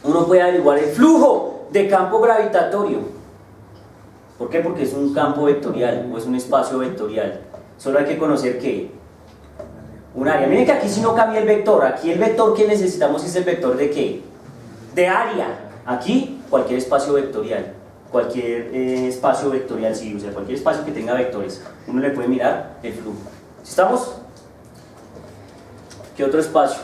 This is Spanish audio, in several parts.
uno puede averiguar el flujo de campo gravitatorio. ¿Por qué? Porque es un campo vectorial o es un espacio vectorial. Solo hay que conocer ¿qué? Un área. Miren que aquí si no cambia el vector, aquí el vector que necesitamos es el vector de ¿qué? De área. Aquí cualquier espacio vectorial. Cualquier espacio vectorial, sí, o sea, cualquier espacio que tenga vectores. Uno le puede mirar el flujo. ¿Sí estamos? ¿Qué otro espacio?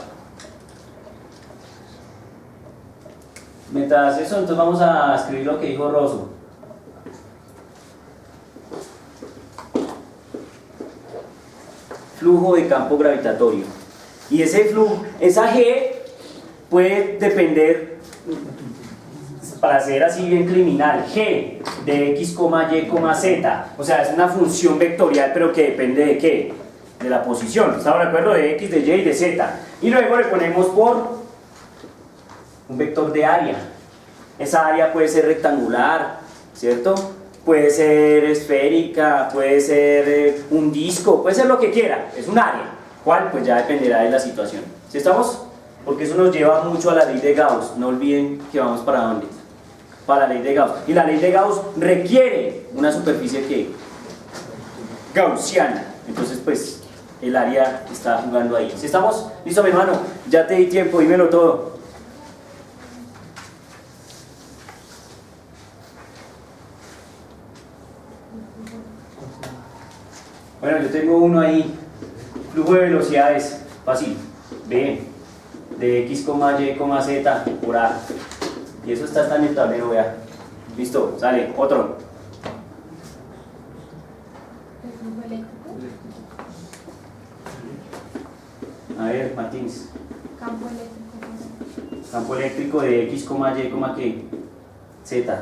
Mientras eso, entonces vamos a escribir lo que dijo Rosso. Flujo de campo gravitatorio. Y ese flujo, esa G puede depender, para ser así bien criminal, G de X, Y, Z. O sea, es una función vectorial, pero que depende de ¿qué? De la posición. ¿Estamos de acuerdo? De X, de Y y de Z. Y luego le ponemos por un vector de área. Esa área puede ser rectangular, ¿cierto? Puede ser esférica, puede ser un disco, puede ser lo que quiera, es un área. ¿Cuál? Pues ya dependerá de la situación. ¿Sí estamos? Porque eso nos lleva mucho a la ley de Gauss. No olviden que vamos para dónde. Para la ley de Gauss. Y la ley de Gauss requiere una superficie que gaussiana. Entonces, pues, el área está jugando ahí. ¿Sí estamos? Listo, mi hermano. Ya te di tiempo, dímelo todo. Bueno, yo tengo uno ahí, flujo de velocidades, fácil, B, de X, Y, Z por A, y eso está en el tablero, vea, listo, sale, otro. A ver, Martínez. Campo eléctrico. Campo eléctrico de X, Y, ¿qué? Z.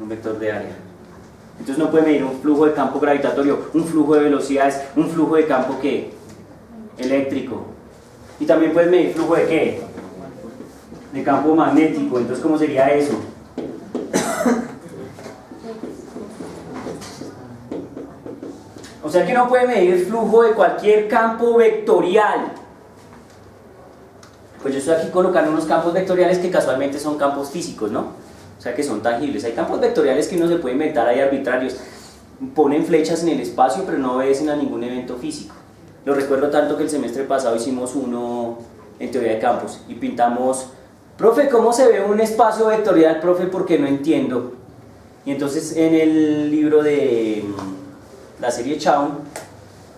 Un vector de área. Entonces no puede medir un flujo de campo gravitatorio, un flujo de velocidades, un flujo de campo ¿qué? Eléctrico. Y también puedes medir flujo de ¿qué? De campo magnético. Entonces, ¿cómo sería eso? O sea que no puede medir el flujo de cualquier campo vectorial. Pues yo estoy aquí colocando unos campos vectoriales que casualmente son campos físicos, ¿no? O sea que son tangibles. Hay campos vectoriales que uno se puede inventar ahí arbitrarios. Ponen flechas en el espacio, pero no obedecen a ningún evento físico. Lo recuerdo tanto que el semestre pasado hicimos uno en teoría de campos y pintamos, profe, ¿cómo se ve un espacio vectorial? Profe, porque no entiendo. Y entonces en el libro de la serie Chaun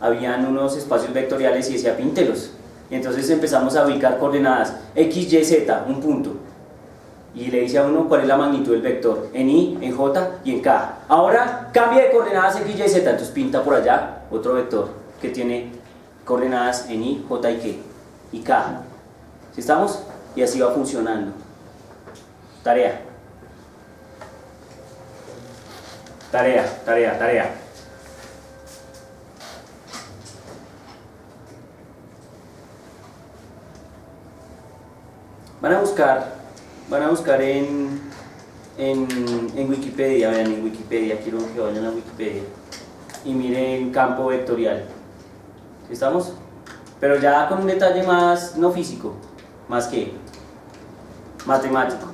habían unos espacios vectoriales y decía píntelos. Y entonces empezamos a ubicar coordenadas X, Y, Z, un punto. Y le dice a uno cuál es la magnitud del vector, en Y, en J y en K. Ahora cambia de coordenadas X, Y, Z, entonces pinta por allá otro vector que tiene coordenadas en Y, J y K. Y K. ¿Sí estamos? Y así va funcionando. Tarea. Tarea. Van a buscar en Wikipedia, vean en Wikipedia, quiero que vayan a Wikipedia y miren campo vectorial. ¿Sí estamos? Pero ya con un detalle más, no físico, más que matemático,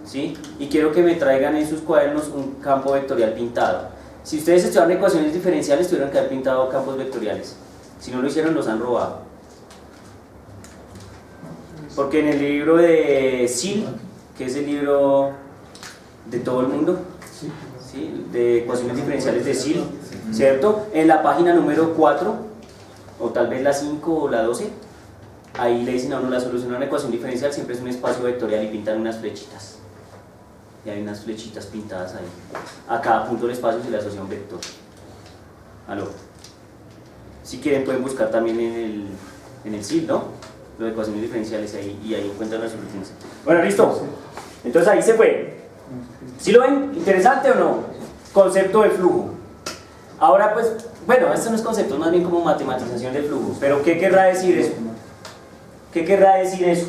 ¿sí? Y quiero que me traigan en sus cuadernos un campo vectorial pintado. Si ustedes estudiaron ecuaciones diferenciales, tuvieron que haber pintado campos vectoriales. Si no lo hicieron, los han robado. Porque en el libro de SIL, que es el libro de todo el mundo, ¿sí? De ecuaciones diferenciales de SIL, ¿cierto? En la página número 4, o tal vez la 5 o la 12, ahí le dicen a uno la solución a una ecuación diferencial siempre es un espacio vectorial y pintan unas flechitas. Y hay unas flechitas pintadas ahí. A cada punto del espacio se le asocia un vector. ¿Aló? Si quieren pueden buscar también en el SIL, ¿no? Lo de ecuaciones diferenciales ahí, y ahí encuentran las soluciones. Bueno, listo. Entonces ahí se fue. ¿Sí lo ven? ¿Interesante o no? Concepto de flujo. Ahora pues, bueno, esto no es concepto, más bien como matematización de flujo. Pero ¿qué querrá decir eso? ¿Qué querrá decir eso?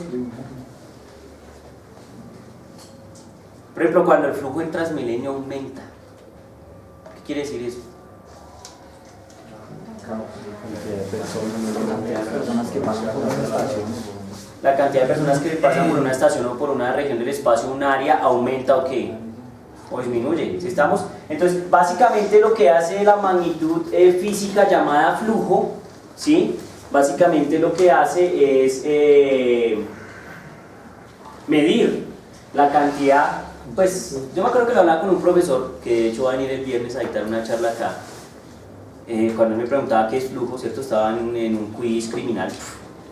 Por ejemplo, cuando el flujo en Transmilenio aumenta. ¿Qué quiere decir eso? Personas que pasan por las estaciones. la cantidad de personas que pasan por una estación o por una región del espacio, un área, aumenta o qué, o disminuye. ¿Sí estamos? Entonces, básicamente lo que hace la magnitud física llamada flujo, ¿sí? Básicamente lo que hace es medir la cantidad. Pues yo me acuerdo que lo hablaba con un profesor que de hecho va a venir el viernes a dictar una charla acá. Cuando él me preguntaba qué es flujo, ¿cierto? Estaba en un quiz criminal,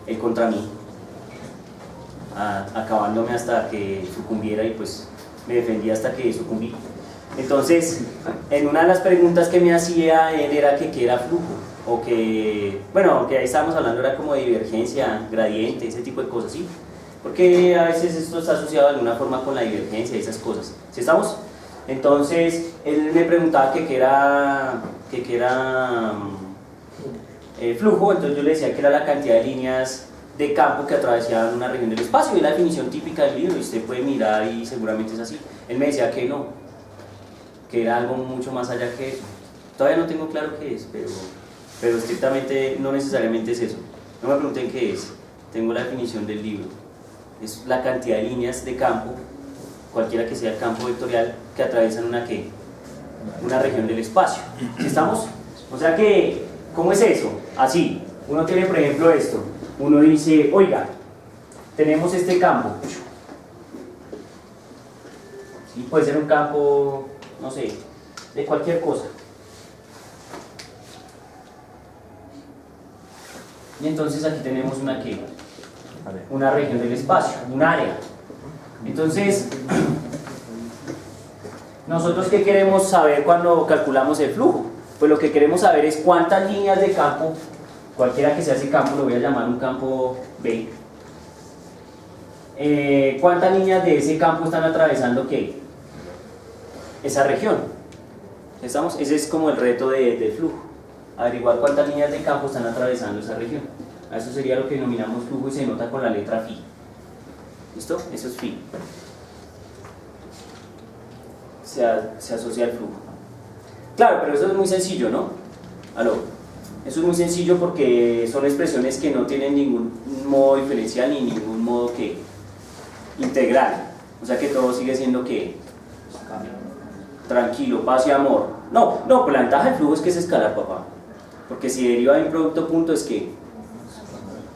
él contra mí, acabándome hasta que sucumbiera, y pues me defendía hasta que sucumbí. Entonces, en una de las preguntas que me hacía él era que qué era flujo, o que, bueno, que ahí estábamos hablando, era como de divergencia, gradiente, ese tipo de cosas, ¿sí? Porque a veces esto está asociado de alguna forma con la divergencia y esas cosas. ¿Sí estamos? Entonces, él me preguntaba que qué era flujo, entonces yo le decía que era la cantidad de líneas de campo que atravesaban una región del espacio, y la definición típica del libro, y usted puede mirar y seguramente es así. Él me decía que no, que era algo mucho más allá que eso. Todavía no tengo claro qué es, pero estrictamente no necesariamente es eso. No me pregunten qué es, tengo la definición del libro. Es la cantidad de líneas de campo, cualquiera que sea el campo vectorial, que atraviesan una región del espacio. ¿Sí estamos? O sea que, ¿cómo es eso? Así, uno tiene por ejemplo esto, uno dice, oiga, tenemos este campo, y puede ser un campo, no sé, de cualquier cosa. Y entonces aquí tenemos una región del espacio, un área. Entonces, ¿nosotros qué queremos saber cuando calculamos el flujo? Pues lo que queremos saber es cuántas líneas de campo, cualquiera que sea ese campo, lo voy a llamar un campo B, cuántas líneas de ese campo están atravesando ¿qué? Esa región. ¿Estamos? Ese es como el reto del flujo, averiguar cuántas líneas de campo están atravesando esa región. Eso sería lo que denominamos flujo, y se nota con la letra phi. ¿Listo? Eso es phi. Se asocia al flujo. Claro, pero eso es muy sencillo, ¿no? ¿Aló? Eso es muy sencillo porque son expresiones que no tienen ningún modo diferencial ni ningún modo que integral. O sea que todo sigue siendo que tranquilo, paz y amor. No, pues la ventaja del flujo es que es escalar, papá. Porque si deriva de un producto punto es que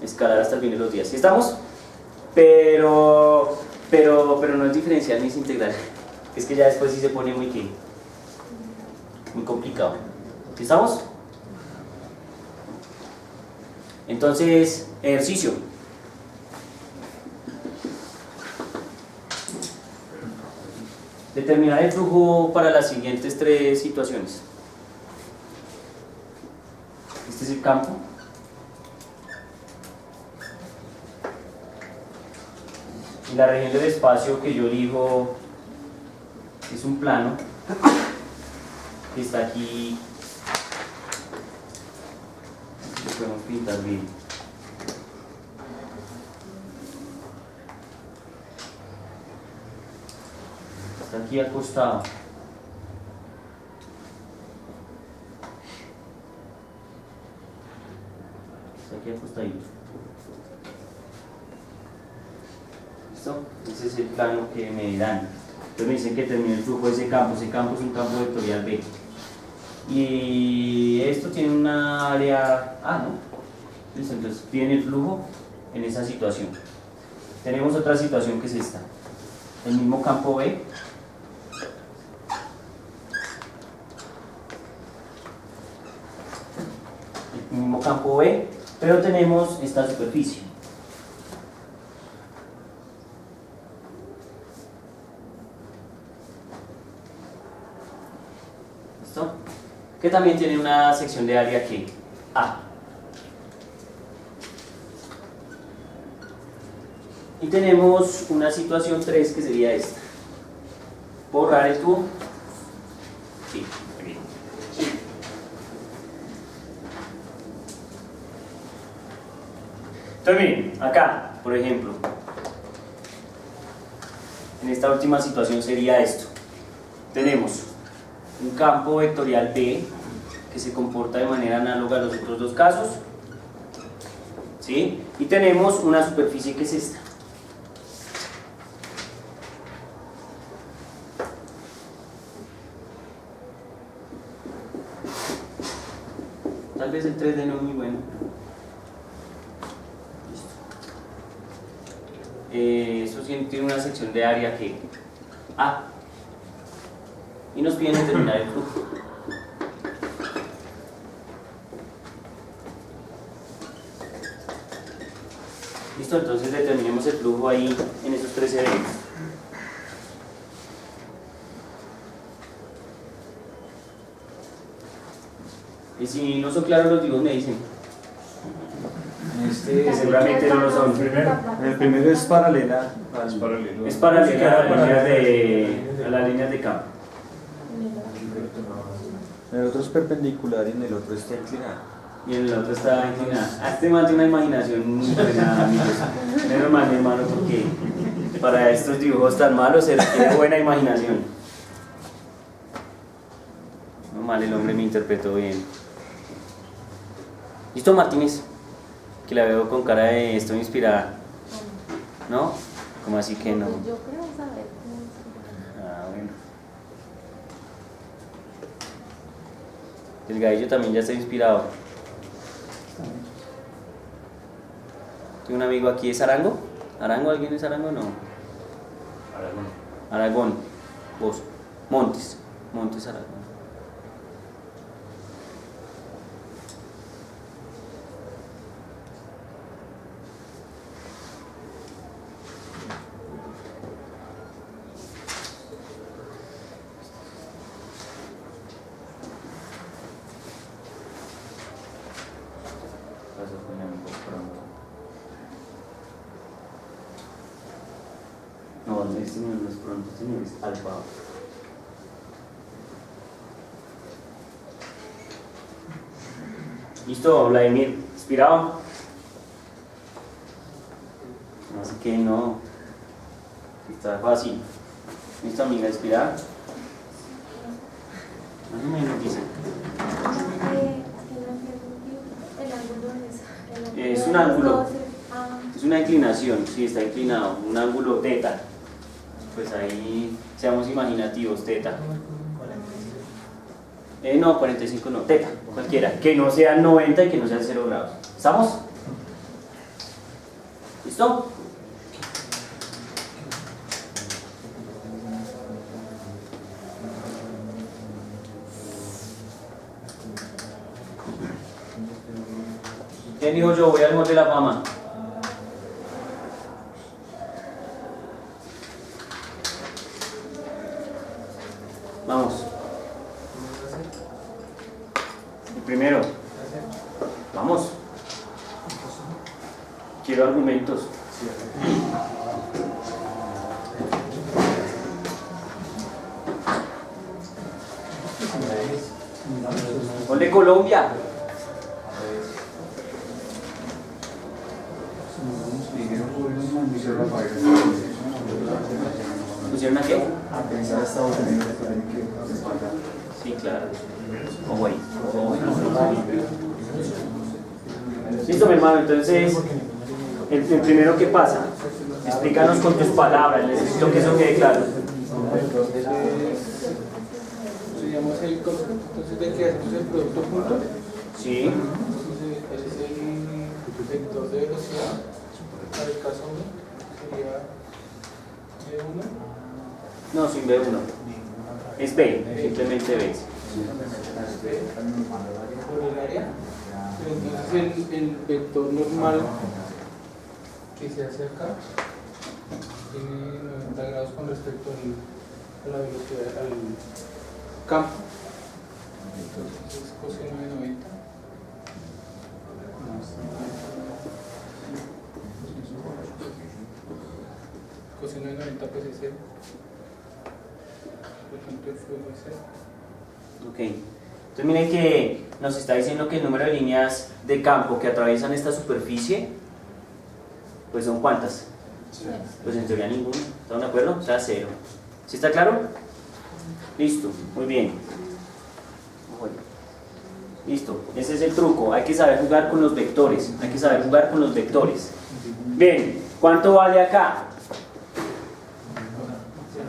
escalar hasta el fin de los días. ¿Sí estamos? Pero no es diferencial ni es integral. Es que ya después sí se pone muy complicado. ¿Sí estamos? Entonces, ejercicio. Determinar el flujo para las siguientes tres situaciones. Este es el campo. Y la región del espacio que yo elijo es un plano que está aquí. Lo podemos pintar bien. Está aquí acostado. Está aquí acostadito. ¿Listo? Ese es el plano que me dan. Entonces me dicen que termine el flujo de ese campo. Ese campo es un campo vectorial B. Y esto tiene una área A, ¿no? ¿Listo? Entonces tiene el flujo en esa situación. Tenemos otra situación que es esta. El mismo campo B. El mismo campo B, pero tenemos esta superficie. ¿Listo? Que también tiene una sección de área que A. Y tenemos una situación 3 que sería esta. Borrar el tubo. Sí, aquí. Entonces miren, acá, por ejemplo, en esta última situación sería esto. Tenemos un campo vectorial B que se comporta de manera análoga a los otros dos casos, ¿sí? Y tenemos una superficie que es esta. Tal vez el 3D no es muy bueno. Listo. Eso sí tiene una sección de área que... y nos piden determinar el flujo. Listo, entonces determinemos el flujo ahí en esos 3 eventos. Y si no son claros los dibujos me dicen. Que seguramente no lo son. El primero es paralela. Es paralela a las líneas de campo. El otro es perpendicular y en el otro está inclinado. Y el otro está inclinado. Este man tiene una imaginación muy buena, amigos. Menos mal, mi hermano, porque para estos dibujos tan malos se requiere buena imaginación. No mal, el hombre me interpretó bien. ¿Listo, Martínez? Que la veo con cara de estoy inspirada. ¿No? ¿Cómo así que no? Yo creo saber cómo Bueno. El gallo también ya está inspirado. Tengo un amigo aquí, ¿es Arango? ¿Arango? ¿Alguien es Arango o no? Aragón. Vos. Montes. Montes Aragón. No, este no es pronto, este no es alfa. Listo, Vladimir, ¿inspirado? Así que no, está fácil. ¿Listo, amiga, inspirada? Más o menos, dice. el ángulo Es un ángulo. Es una inclinación, sí, está inclinado, un ángulo teta. Pues ahí seamos imaginativos, teta. No, 45 no, teta, cualquiera. Que no sea 90 y que no sea 0 grados. ¿Estamos? ¿Listo? ¿Quién dijo yo voy al Hall de la Fama? Vamos. El primero. Vamos. Quiero argumentos. Gol de Colombia. ¿Pusieron a qué? Sí, claro. Ojo ahí. Listo, mi hermano. Entonces, el primero que pasa. Explícanos con tus palabras. Necesito que eso quede claro. Entonces, ¿de qué hacemos el producto punto? Sí. Entonces, es el vector de velocidad. Para el caso 1 sería B1. No, sin B1. Es B, simplemente B. Por el área. Pero entonces el vector normal que se hace acá tiene 90 grados con respecto a la velocidad, al campo. Entonces coseno de 90. Coseno de 90 pues es 0. Por ejemplo, el flujo es 0. Ok. Entonces miren que nos está diciendo que el número de líneas de campo que atraviesan esta superficie, pues son ¿cuántas? Pues en teoría ninguna. ¿Están de acuerdo? O sea, 0. ¿Sí está claro? Listo, muy bien. Listo, ese es el truco, hay que saber jugar con los vectores, hay que saber jugar con los vectores. Bien, ¿cuánto vale acá?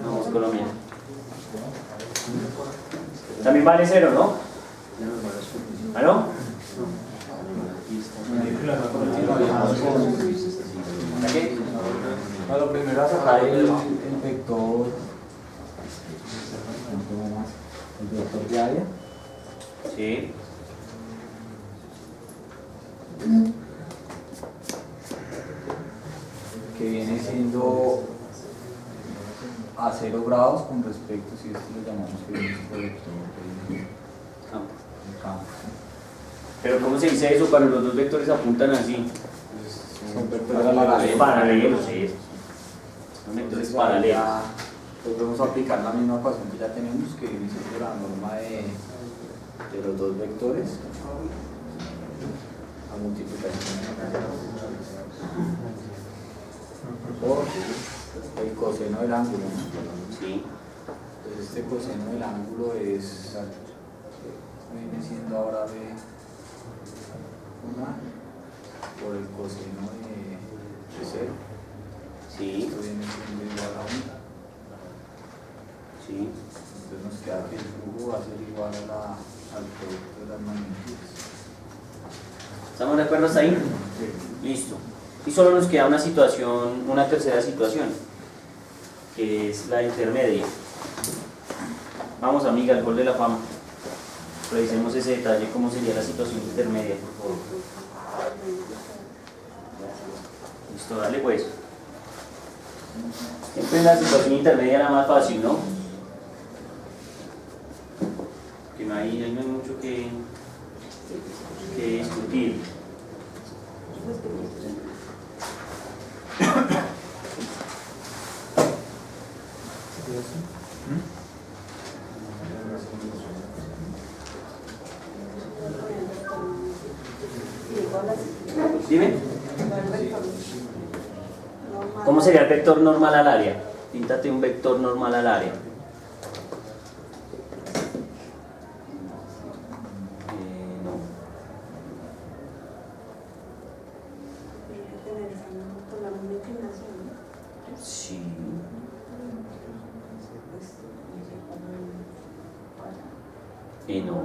Vamos, Colombia. También vale 0, ¿no? ¿Ah, no? ¿Qué? No, lo primero es sacar el vector de área. Sí. Que viene siendo a 0 grados con respecto, si esto lo llamamos que viene siendo vector de campo. Pero ¿cómo se dice eso cuando los dos vectores apuntan así? Son vectores paralelos. Paralelos, sí. Son vectores paralelos. Entonces vamos a aplicar la misma ecuación que ya tenemos, que viene siendo la norma de los dos vectores a multiplicación por el coseno del ángulo. Sí. Entonces este coseno del ángulo viene siendo ahora de 1 por el coseno de 0. Sí. Esto viene siendo igual a 1. Sí. Entonces nos queda que el flujo va a ser igual al producto de las magnitudes. ¿Estamos de acuerdo hasta ahí? Listo. Y solo nos queda una situación, una tercera situación, que es la intermedia. Vamos, amiga, al gol de la fama. Revisemos ese detalle, cómo sería la situación intermedia, por favor. Listo, dale pues. Siempre la situación intermedia era más fácil, ¿no? Que no hay mucho que discutir. Dime. ¿Cómo sería el vector normal al área? Píntate un vector normal al área. No. Sí. No.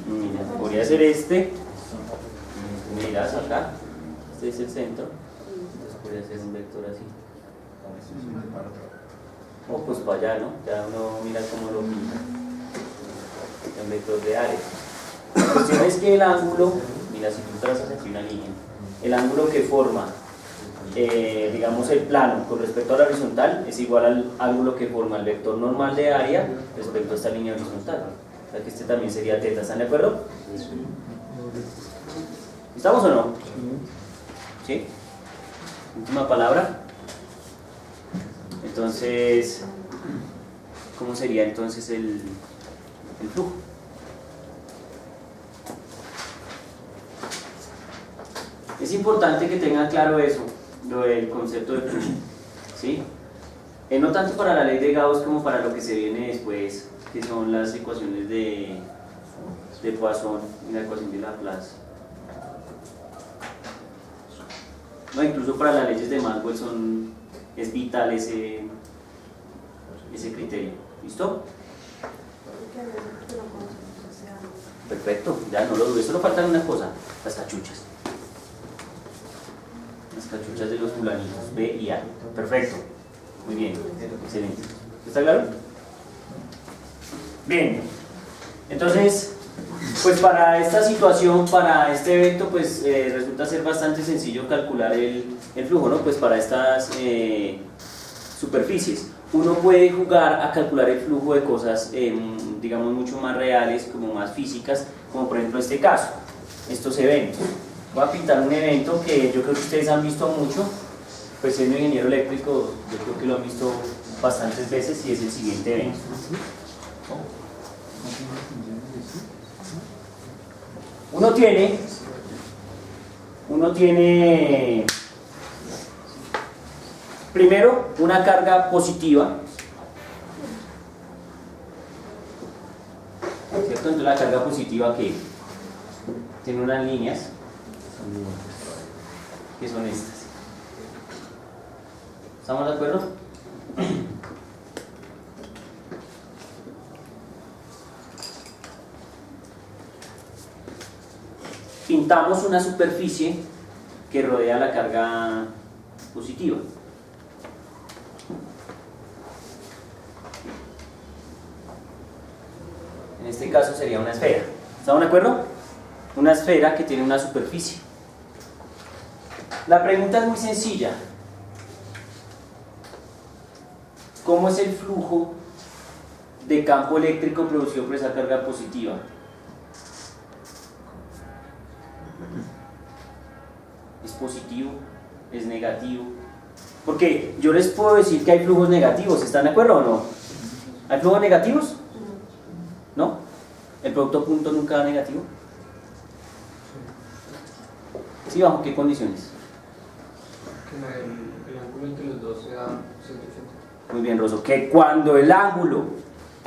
Mira, podría ser este. Miras acá. Este es el centro. Entonces podría ser un vector así. O pues para allá, ¿no? Ya uno mira cómo lo pinta. El vector de área. La cuestión es que el ángulo, mira, si tú trazas aquí una línea, el ángulo que forma, digamos, el plano con respecto a la horizontal es igual al ángulo que forma el vector normal de área respecto a esta línea horizontal. O sea que este también sería θ, ¿están de acuerdo? ¿Estamos o no? ¿Sí? Última palabra. Entonces, ¿cómo sería entonces el flujo? Es importante que tengan claro eso, lo del concepto de flujo, ¿sí? No tanto para la ley de Gauss como para lo que se viene después, que son las ecuaciones de Poisson y la ecuación de Laplace. No, incluso para las leyes de Maxwell es vital ese criterio. ¿Listo? Perfecto, ya no lo dudes, solo faltan una cosa, las cachuchas. Las cachuchas de los fulanitos, B y A. Perfecto, muy bien, excelente. ¿Está claro? Bien, entonces, pues para esta situación, para este evento, pues resulta ser bastante sencillo calcular el flujo, ¿no? Pues para estas superficies. Uno puede jugar a calcular el flujo de cosas, digamos, mucho más reales, como más físicas, como por ejemplo este caso, estos eventos. Voy a pintar un evento que yo creo que ustedes han visto mucho, pues siendo ingeniero eléctrico, yo creo que lo han visto bastantes veces y es el siguiente evento. Uno tiene primero una carga positiva ¿cierto? Entonces la carga positiva que tiene unas líneas que son estas. ¿Estamos de acuerdo? Pintamos una superficie que rodea la carga positiva. En este caso sería una esfera. ¿Estamos de acuerdo? Una esfera que tiene una superficie. La pregunta es muy sencilla. ¿Cómo es el flujo de campo eléctrico producido por esa carga positiva? ¿Es positivo? ¿Es negativo? Porque yo les puedo decir que hay flujos negativos, ¿están de acuerdo o no? ¿Hay flujos negativos? ¿No? ¿El producto punto nunca da negativo? ¿Sí? ¿Bajo qué condiciones? Que el ángulo entre los dos sea 180. Muy bien, Rosso. Que cuando el ángulo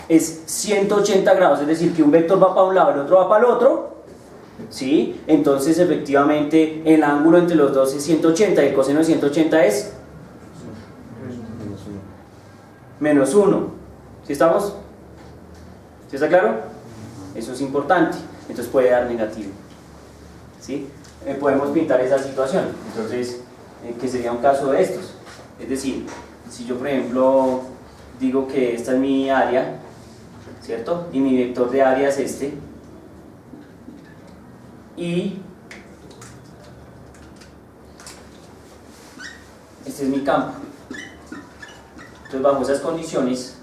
es 180 grados, es decir, que un vector va para un lado y el otro va para el otro, ¿sí? Entonces efectivamente el ángulo entre los dos es 180 y el coseno de 180 es menos 1. ¿Sí estamos? ¿Sí está claro? Eso es importante. Entonces puede dar negativo. ¿Sí? Podemos pintar esa situación. Entonces, que sería un caso de estos. Es decir, si yo por ejemplo digo que esta es mi área, ¿cierto? Y mi vector de área es este. Y este es mi campo. Entonces bajo esas condiciones,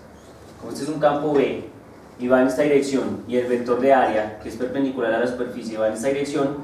como este es un campo B y va en esta dirección y el vector de área, que es perpendicular a la superficie, va en esta dirección,